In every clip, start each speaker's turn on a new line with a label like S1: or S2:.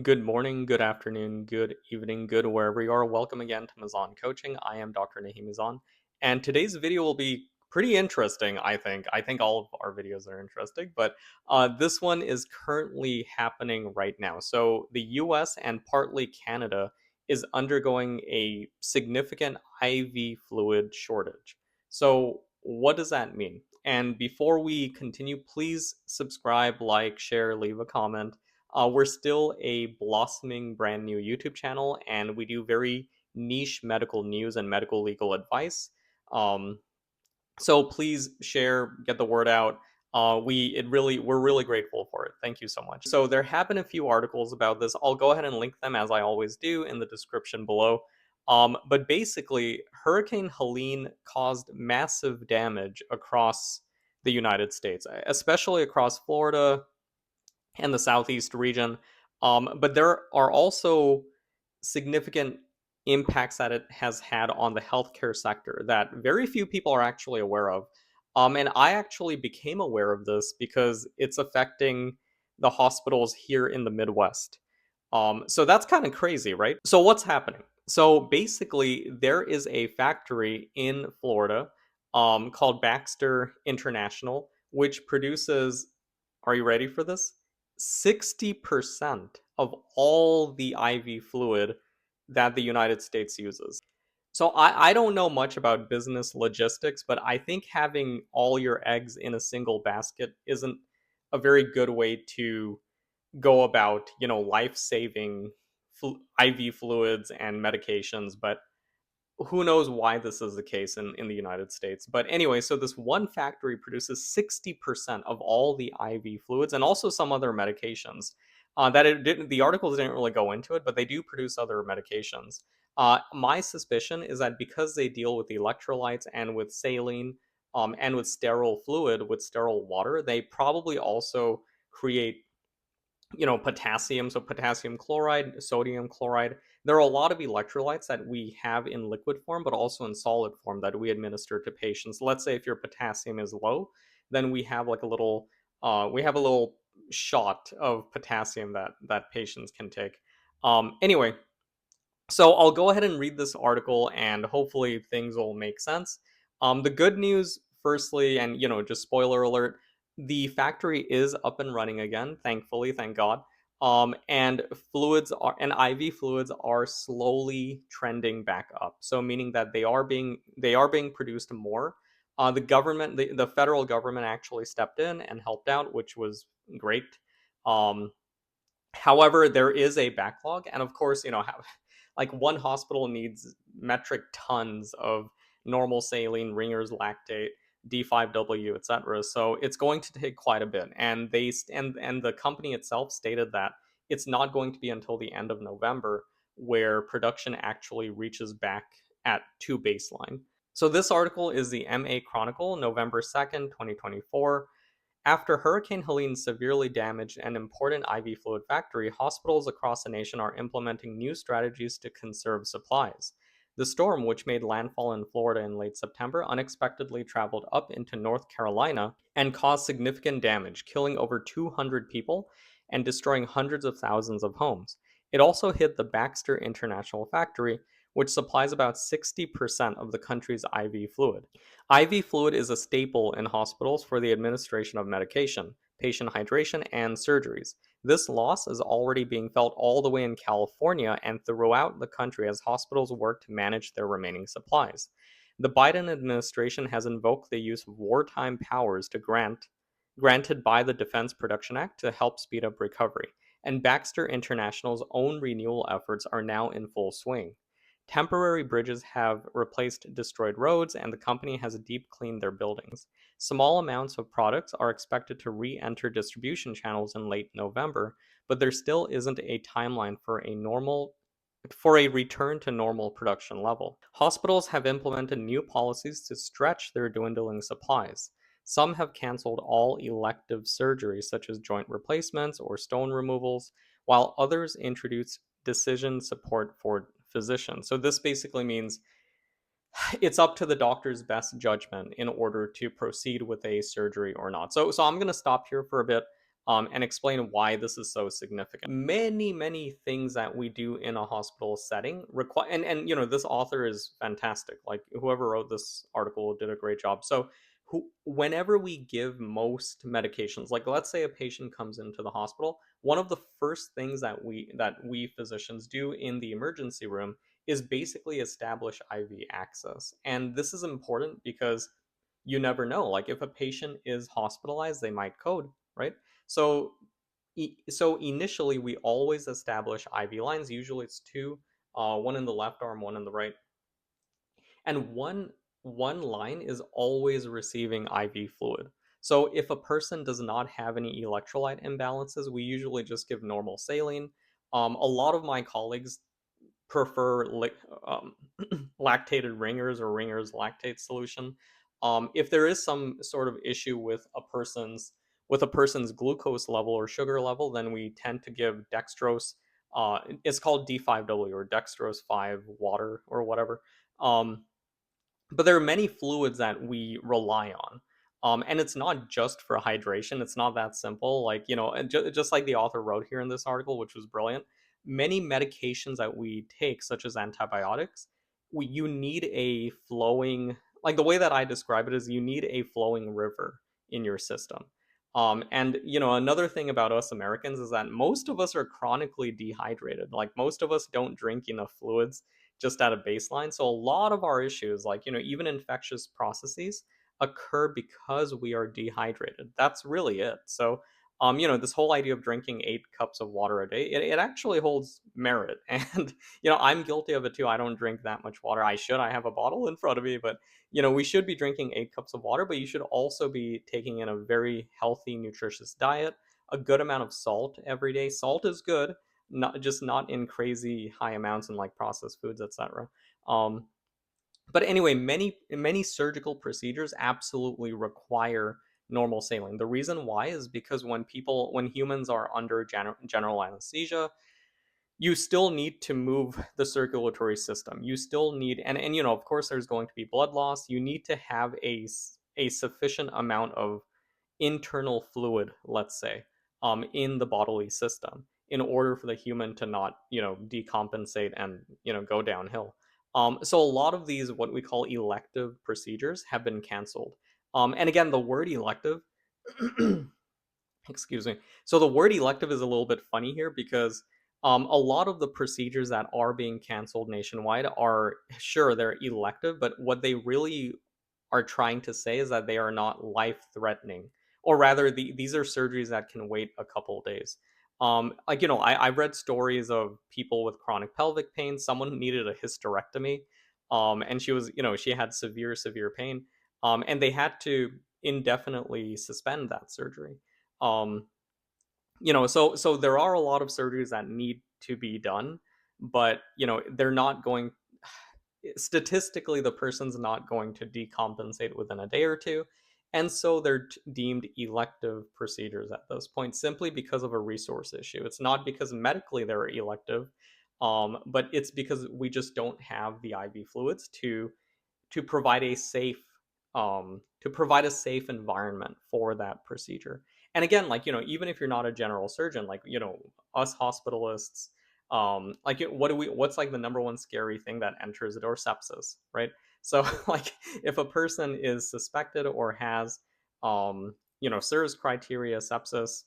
S1: Good morning, good afternoon, good evening, good wherever you are. Welcome again to Mizan Coaching. I am Dr. Nahim Mizan, and today's video will be pretty interesting, I think. I think all of our videos are interesting, but this one is currently happening right now. So the US and partly Canada is undergoing a significant IV fluid shortage. So what does that mean? And before we continue, please subscribe, like, share, leave a comment. We're still a blossoming brand new YouTube channel, and we do very niche medical news and medical legal advice. Um, so please share, get the word out. We're really grateful for it. Thank you so much. So there have been a few articles about this. I'll go ahead and link them as I always do in the description below. But basically, Hurricane Helene caused massive damage across the United States, especially across Florida, and the southeast region. But there are also significant impacts that it has had on the healthcare sector that very few people are actually aware of. And I actually became aware of this because it's affecting the hospitals here in the Midwest. So that's kind of crazy, right? So what's happening? So basically, there is a factory in Florida called Baxter International, which produces, are you ready for this? 60% of all the IV fluid that the United States uses. So I don't know much about business logistics, but I think having all your eggs in a single basket isn't a very good way to go about, life-saving IV fluids and medications. But who knows why this is the case in the United States. But anyway, so this one factory produces 60% of all the IV fluids and also some other medications. That it didn't, the articles didn't really go into it, but they do produce other medications. My suspicion is that because they deal with electrolytes and with saline, and with sterile fluid, with sterile water, they probably also create, potassium, so potassium chloride, sodium chloride. There are a lot of electrolytes that we have in liquid form, but also in solid form that we administer to patients. Let's say if your potassium is low, then we have a little shot of potassium that patients can take. Anyway, so I'll go ahead and read this article, and hopefully things will make sense. The good news, firstly, and just spoiler alert, the factory is up and running again. Thankfully, thank God. And IV fluids are slowly trending back up. So meaning that they are being produced more. The federal government actually stepped in and helped out, which was great. Um, However, there is a backlog, and of course, like one hospital needs metric tons of normal saline, Ringer's lactate, D5W, etc. So it's going to take quite a bit, and the company itself stated that it's not going to be until the end of November where production actually reaches back to baseline. So this article is the MA Chronicle, November 2nd, 2024. After Hurricane Helene severely damaged an important IV fluid factory, hospitals across the nation are implementing new strategies to conserve supplies. The storm, which made landfall in Florida in late September, unexpectedly traveled up into North Carolina and caused significant damage, killing over 200 people and destroying hundreds of thousands of homes. It also hit the Baxter International factory, which supplies about 60% of the country's IV fluid. IV fluid is a staple in hospitals for the administration of medication, patient hydration, and surgeries. This loss is already being felt all the way in California and throughout the country as hospitals work to manage their remaining supplies. The Biden administration has invoked the use of wartime powers granted by the Defense Production Act to help speed up recovery, and Baxter International's own renewal efforts are now in full swing. Temporary bridges have replaced destroyed roads, and the company has deep cleaned their buildings. Small amounts of products are expected to re enter distribution channels in late November, but there still isn't a timeline for a return to normal production level. Hospitals have implemented new policies to stretch their dwindling supplies. Some have canceled all elective surgeries, such as joint replacements or stone removals, while others introduced decision support for physicians. So this basically means it's up to the doctor's best judgment in order to proceed with a surgery or not. So I'm going to stop here for a bit. and explain why this is so significant. Many things that we do in a hospital setting require, and this author is fantastic. Like, whoever wrote this article did a great job. So whenever we give most medications, like let's say a patient comes into the hospital, one of the first things that we physicians do in the emergency room is basically establish IV access. And this is important because you never know. Like, if a patient is hospitalized, they might code, right? So so initially we always establish IV lines. Usually it's two, one in the left arm, one in the right, and one line is always receiving IV fluid. So if a person does not have any electrolyte imbalances, we usually just give normal saline. A lot of my colleagues prefer um, lactated ringers or ringers lactate solution. If there is some sort of issue with a person's glucose level or sugar level, then we tend to give dextrose. It's called D5W or dextrose 5 water or whatever. Um, but there are many fluids that we rely on. And it's not just for hydration. It's not that simple. Like, and just like the author wrote here in this article, which was brilliant, many medications that we take, such as antibiotics, you need a flowing, like the way that I describe it is you need a flowing river in your system. And, another thing about us Americans is that most of us are chronically dehydrated. Like, most of us don't drink enough fluids just at a baseline. So a lot of our issues, like, even infectious processes occur because we are dehydrated. That's really it. So, this whole idea of drinking 8 cups of water a day, it actually holds merit. And, I'm guilty of it too. I don't drink that much water. I should. I have a bottle in front of me, but, we should be drinking 8 cups of water, but you should also be taking in a very healthy, nutritious diet, a good amount of salt every day. Salt is good, not in crazy high amounts in like processed foods, etc. Um, but anyway, many surgical procedures absolutely require normal saline. The reason why is because when humans are under general anesthesia, you still need to move the circulatory system. You still need, and of course there's going to be blood loss. You need to have a sufficient amount of internal fluid, let's say, in the bodily system in order for the human to not, decompensate and, go downhill. So a lot of these, what we call elective procedures, have been canceled. And again, the word elective, excuse me. So the word elective is a little bit funny here because a lot of the procedures that are being canceled nationwide are, sure, they're elective, but what they really are trying to say is that they are not life threatening, or rather, these are surgeries that can wait a couple days. Like, I read stories of people with chronic pelvic pain. Someone needed a hysterectomy, and she had severe pain, and they had to indefinitely suspend that surgery. Um, so there are a lot of surgeries that need to be done, but they're not going, statistically, the person's not going to decompensate within a day or two, and so they're deemed elective procedures at this point, simply because of a resource issue. It's not because medically they're elective, but it's because we just don't have the IV fluids to provide a safe environment for that procedure. And again, like, even if you're not a general surgeon, like, us hospitalists, like, what's like the number one scary thing that enters the door? Sepsis, right? So like, if a person is suspected or has SIRS criteria sepsis,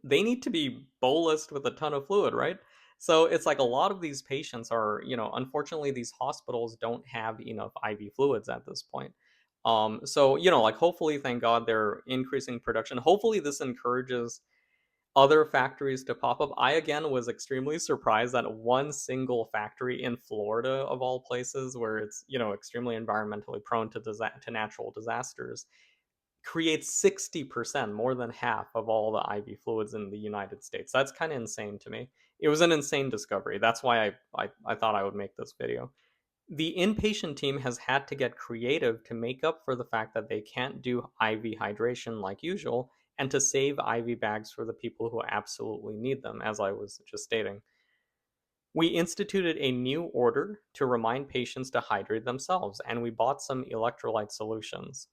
S1: they need to be bolused with a ton of fluid, right? So it's like a lot of these patients are, unfortunately, these hospitals don't have enough IV fluids at this point. So, like, hopefully, thank God, they're increasing production. Hopefully this encourages other factories to pop up. I, again, was extremely surprised that one single factory in Florida, of all places, where it's, extremely environmentally prone to natural disasters, creates 60%, more than half of all the IV fluids in the United States. That's kind of insane to me. It was an insane discovery. That's why I thought I would make this video. The inpatient team has had to get creative to make up for the fact that they can't do IV hydration like usual, and to save IV bags for the people who absolutely need them, as I was just stating. We instituted a new order to remind patients to hydrate themselves, and we bought some electrolyte solutions.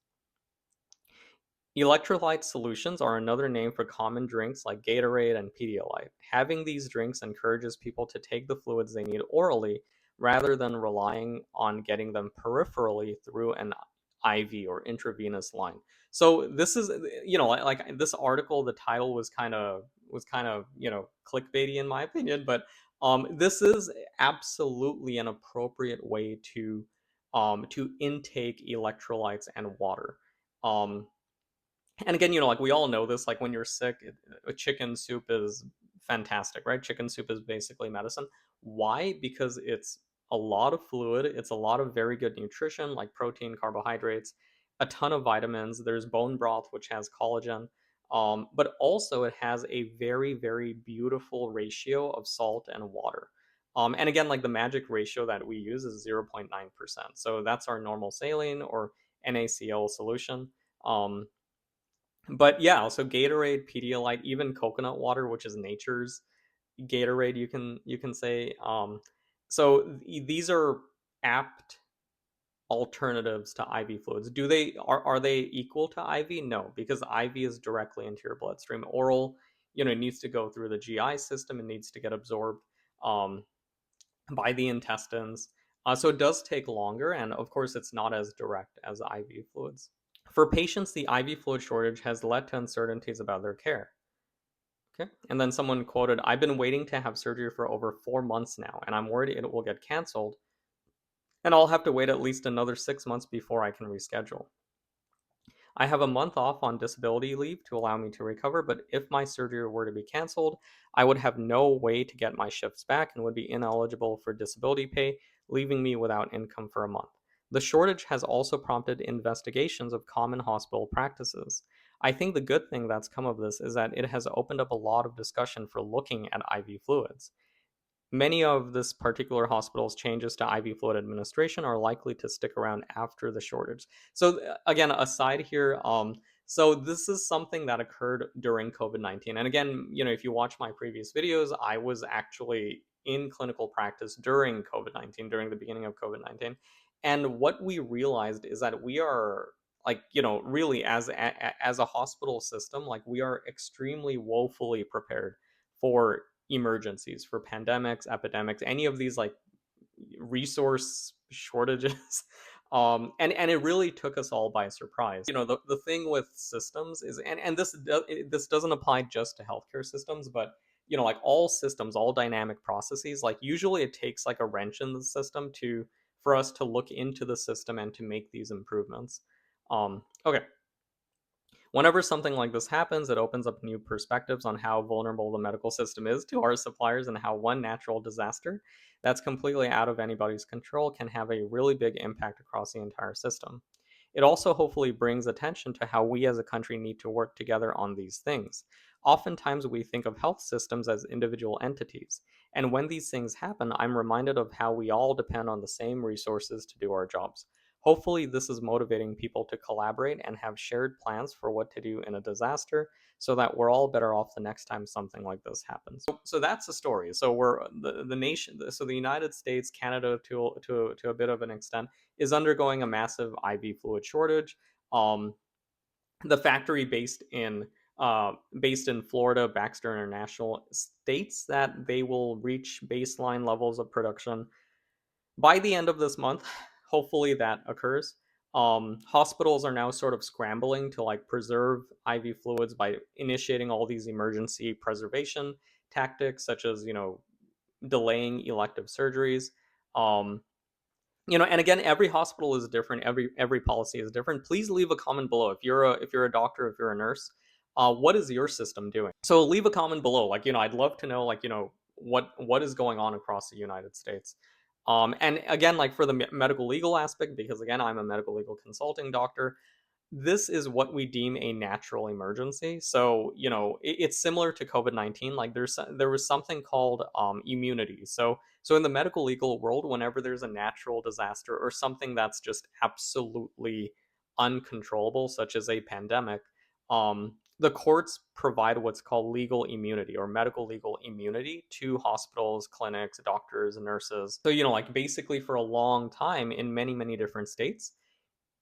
S1: Electrolyte solutions are another name for common drinks like Gatorade and Pedialyte. Having these drinks encourages people to take the fluids they need orally rather than relying on getting them peripherally through an IV or intravenous line. So this is, like this article, the title was kind of clickbaity in my opinion, but this is absolutely an appropriate way to intake electrolytes and water. Um, and again, like we all know this, like when you're sick, a chicken soup is fantastic, right? Chicken soup is basically medicine. Why? Because it's a lot of fluid, it's a lot of very good nutrition like protein, carbohydrates, a ton of vitamins. There's bone broth, which has collagen. But also it has a very, very beautiful ratio of salt and water. And again, like the magic ratio that we use is 0.9%. So that's our normal saline or NaCl solution. But yeah, also Gatorade, Pedialyte, even coconut water, which is nature's Gatorade, you can say. So these are apt alternatives to IV fluids. Are they equal to IV? No, because IV is directly into your bloodstream. Oral, it needs to go through the GI system. It needs to get absorbed um, by the intestines. So it does take longer, and of course, it's not as direct as IV fluids. For patients, the IV fluid shortage has led to uncertainties about their care. Okay. And then someone quoted, I've been waiting to have surgery for over 4 months now, and I'm worried it will get canceled, and I'll have to wait at least another 6 months before I can reschedule. I have a month off on disability leave to allow me to recover, but if my surgery were to be canceled, I would have no way to get my shifts back and would be ineligible for disability pay, leaving me without income for a month. The shortage has also prompted investigations of common hospital practices. I think the good thing that's come of this is that it has opened up a lot of discussion for looking at IV fluids. Many of this particular hospital's changes to IV fluid administration are likely to stick around after the shortage. So again, aside here, so this is something that occurred during COVID-19. And again, if you watch my previous videos, I was actually in clinical practice during COVID-19, during the beginning of COVID-19. And what we realized is that we are like, really as a hospital system, like we are extremely woefully prepared for emergencies, for pandemics, epidemics, any of these like resource shortages. And it really took us all by surprise. The thing with systems is, and this doesn't apply just to healthcare systems, but like all systems, all dynamic processes, like usually it takes like a wrench in the system to for us to look into the system and to make these improvements. Okay. Whenever something like this happens, it opens up new perspectives on how vulnerable the medical system is to our suppliers and how one natural disaster that's completely out of anybody's control can have a really big impact across the entire system. It also hopefully brings attention to how we as a country need to work together on these things. Oftentimes, we think of health systems as individual entities, and when these things happen, I'm reminded of how we all depend on the same resources to do our jobs. Hopefully, this is motivating people to collaborate and have shared plans for what to do in a disaster so that we're all better off the next time something like this happens. So that's the story. So we're the nation, so the United States, Canada to a bit of an extent, is undergoing a massive IV fluid shortage. Um, the factory based in Florida, Baxter International, states that they will reach baseline levels of production by the end of this month. Hopefully that occurs. Hospitals are now sort of scrambling to like preserve IV fluids by initiating all these emergency preservation tactics, such as delaying elective surgeries. Um, and again, every hospital is different. Every policy is different. Please leave a comment below if you're a doctor, if you're a nurse. What is your system doing? So leave a comment below. Like I'd love to know what is going on across the United States. And again, like for the medical legal aspect, because again, I'm a medical legal consulting doctor, this is what we deem a natural emergency. So, it's similar to COVID-19. Like there was something called immunity. So in the medical legal world, whenever there's a natural disaster or something that's just absolutely uncontrollable, such as a pandemic, the courts provide what's called legal immunity or medical legal immunity to hospitals, clinics, doctors, nurses. So, like basically for a long time in many, many different states,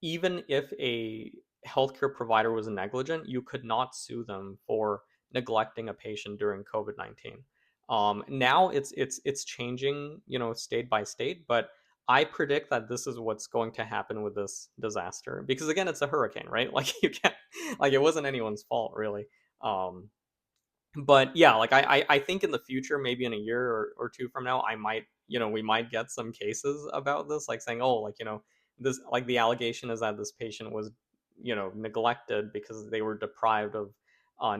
S1: even if a healthcare provider was negligent, you could not sue them for neglecting a patient during COVID-19. Now it's changing, state by state, but I predict that this is what's going to happen with this disaster because again, it's a hurricane, right? Like you can't, like it wasn't anyone's fault really. Um, but yeah, like I think in the future, maybe in a year or two from now, I might, we might get some cases about this, like saying, oh, like, this, like the allegation is that this patient was, neglected because they were deprived of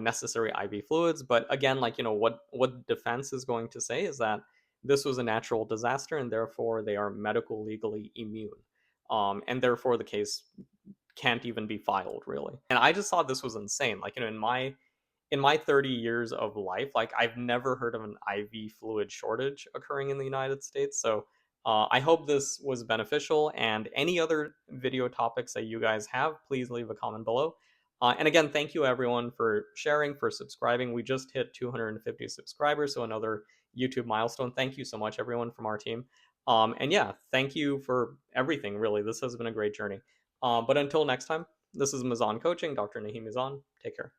S1: necessary IV fluids. But again, like, what defense is going to say is that this was a natural disaster and therefore they are medical legally immune. And therefore the case can't even be filed really. And I just thought this was insane. Like, in my 30 years of life, like I've never heard of an IV fluid shortage occurring in the United States. So I hope this was beneficial. And any other video topics that you guys have, please leave a comment below. And again, thank you everyone for sharing, for subscribing. We just hit 250 subscribers, so another YouTube milestone. Thank you so much, everyone from our team. And yeah, thank you for everything, really. This has been a great journey. But until next time, this is Mizan Coaching, Dr. Nahim Mizan. Take care.